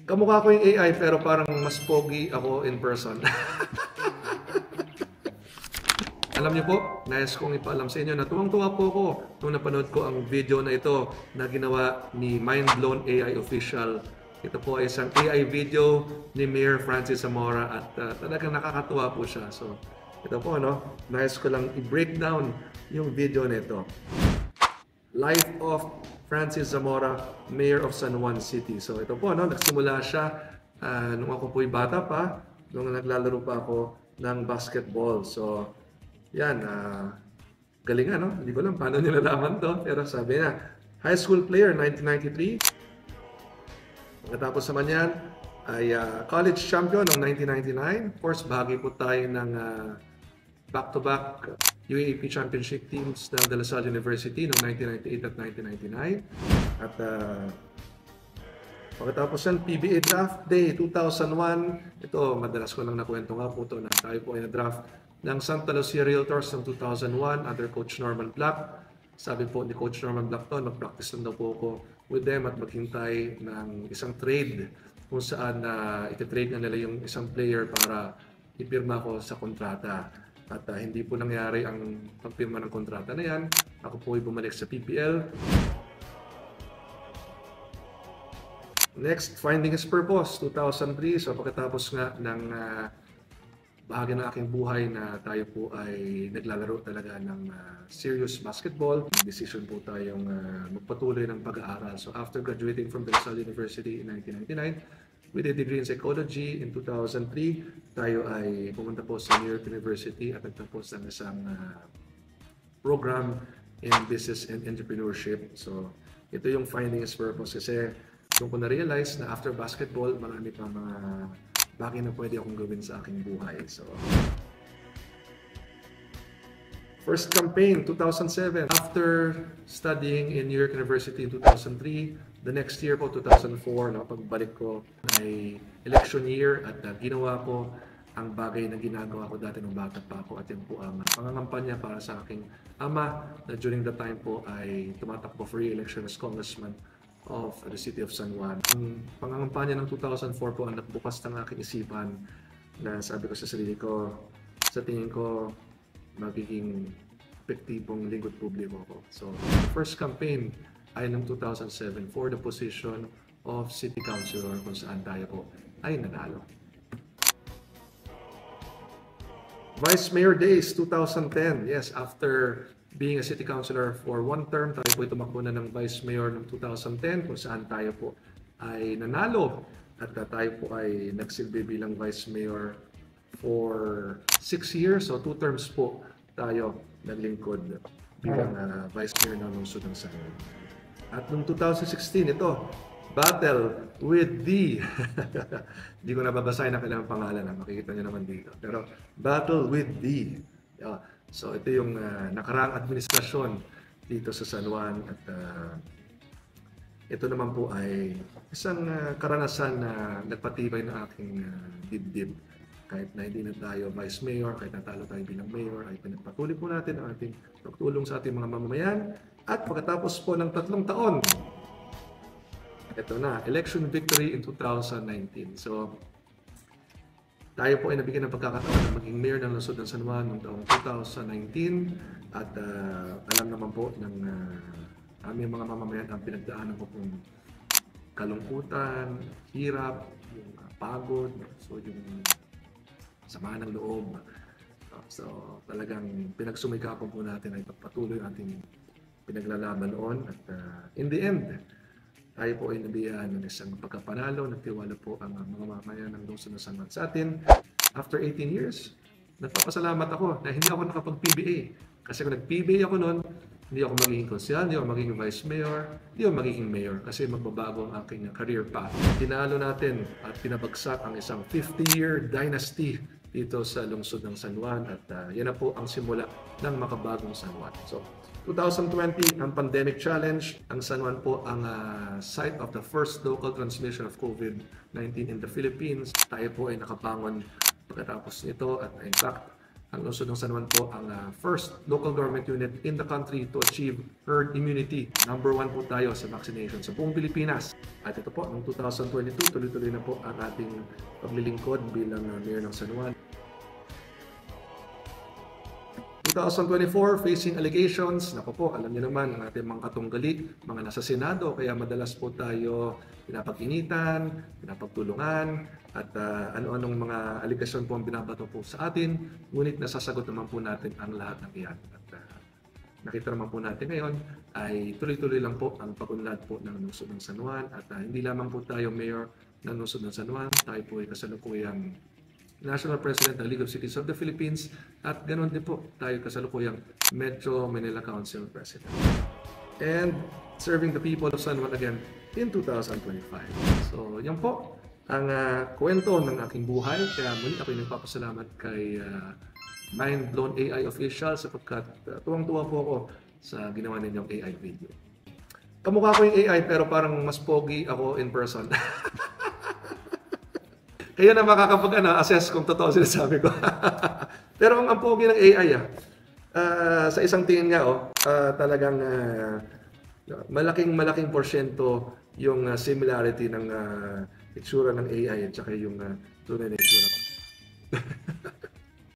Kamukha ko yung AI pero parang mas pogi ako in person. Alam niyo po, nais kong ipaalam sa inyo na tuwang-tuwa po ako nung napanood ko ang video na ito na ginawa ni Mindblown AI Official. Ito po ay isang AI video ni Mayor Francis Zamora at talagang nakakatuwa po siya. So, ito po, nais ko lang i-break down yung video nito. Life of Francis Zamora, Mayor of San Juan City. So ito po, nagsimula siya nung ako po'y bata pa, nung naglalaro pa ako ng basketball. So yan, galing Hindi ko lang paano nilalaman to, pero sabi niya, high school player 1993. Pagkatapos naman yan, ay college champion noong 1999. Of course, bahagi po tayo ng back-to-back UAAP Championship teams ng De La Salle University noong 1998 at 1999. At pagkatapos yan, PBA Draft Day 2001. Ito, madalas ko lang nakwento nga po ito na tayo po ay na-draft ng Santa Lucia Realtors ng 2001 under Coach Norman Black. Sabi po ni Coach Norman Black to, mag-practice lang daw po ako with them at maghintay ng isang trade kung saan iti-trade na nila yung isang player para ipirma ko sa kontrata. At hindi po nangyari ang pagpirma ng kontrata na yan. Ako po ay bumalik sa PPL. Next, finding his purpose, 2003. So pagkatapos nga ng bahagi ng aking buhay na tayo po ay naglalaro talaga ng serious basketball. Decision po tayong magpatuloy ng pag-aaral. So after graduating from De La Salle University in 1999, with a degree in psychology in 2003, tayo ay pumunta po sa New York University at nagtapos ng isang program in business and entrepreneurship. So ito yung finding his purpose kasi doon ko na-realize na after basketball, marami pa mga bagay na pwede akong gawin sa aking buhay. So first campaign, 2007. After studying in New York University in 2003, the next year po, 2004, pagbalik ko ay election year at ginawa ko ang bagay na ginagawa ko dati nung bata pa ako at yan po ang pangangampanya para sa aking ama na during that time po ay tumatakbo for re-election as congressman of the city of San Juan. Ang pangangampanya ng 2004 po ang nagbukas ng aking isipan na sabi ko sa sarili ko, sa tingin ko, magiging epektibong lingkod publiko ko. So, the first campaign ay noong 2007 for the position of City Councilor kung saan tayo po ay nanalo. Vice Mayor Days 2010. Yes, after being a City Councilor for one term, tayo po ay tumakbo na ng Vice Mayor noong 2010 kung saan tayo po ay nanalo at tayo po ay nagsilbi bilang Vice Mayor for 6 years. So 2 terms po tayo naglingkod bilang Vice Mayor ng lungsod ng San Juan. At noong 2016, ito, Battle with the, hindi ko nababasahin ang kailangang pangalan, makikita nyo naman dito. Pero, Battle with the. So, ito yung nakaraang administrasyon dito sa San Juan. At ito naman po ay isang karanasan na nagpatibay ng aking dibdib. Kahit na hindi na tayo Vice Mayor, kahit natalo tayo bilang Mayor, ay pinagpatuloy po natin ang ating pagtulong sa ating mga mamamayan. At pagkatapos po ng 3 taon, ito na, election victory in 2019. So, tayo po ay nabigyan ng pagkakataon na maging mayor ng lungsod ng San Juan noong taong 2019. At alam naman po ng aming mga mamamayan ang pinagdaanan ko pong kalungkutan, hirap, yung pagod, so yung sama ng loob. So, talagang pinagsumikapan po natin ay pagpatuloy ating pinaglalaban noon at in the end, tayo po ay nabiyahan ng isang pagkapanalo. Nagtiwala po ang mga mamamayan ng lungsod ng San Juan sa atin. After 18 years, nagpapasalamat ako na hindi ako nakapag-PBA. Kasi kung nag-PBA ako noon, hindi ako magiging konsyal, hindi ako magiging vice mayor, hindi ako magiging mayor kasi magbabago ang aking career path. Tinalo natin at pinabagsak ang isang 50-year dynasty dito sa lungsod ng San Juan at yan na po ang simula ng makabagong San Juan. So, 2020, ang pandemic challenge, ang San Juan po ang site of the first local transmission of COVID-19 in the Philippines. Tayo po ay nakabangon pagkatapos nito at in fact, ang lungsod ng San Juan po ang first local government unit in the country to achieve herd immunity. Number 1 po tayo sa vaccination sa buong Pilipinas. At ito po, noong 2022, tuloy-tuloy na po ang ating paglilingkod bilang mayor ng San Juan. 2024, facing allegations, naku po, alam niyo naman ang ating mga katunggali, mga nasa Senado, kaya madalas po tayo pinapag-initan, pinapagtulungan, at ano-anong mga aligasyon po ang binabato po sa atin, ngunit nasasagot naman po natin ang lahat ng iyan. At nakita naman po natin ngayon ay tuloy-tuloy lang po ang pag-unlad po ng lungsod ng San Juan, at hindi lamang po tayo mayor ng lungsod ng San Juan, tayo po ay kasalukuyang National President ng League of Cities of the Philippines, at ganoon din po tayo kasalukuyang Metro Manila Council President. And serving the people of San Juan again in 2025. So yan po ang kwento ng aking buhay. Kaya muli ako nagpapasalamat kay Mind Blown AI Official sapagkat tuwang-tuwa po ako sa ginawa ninyong AI video. Kamukha ko yung AI pero parang mas pogi ako in person. Kaya na makakapag-assess kung totoo sinasabi ko. Pero ang pogi ng AI, sa isang tingin nga, talagang malaking porsyento yung similarity ng itsura ng AI at saka yung tunay na itsura ko.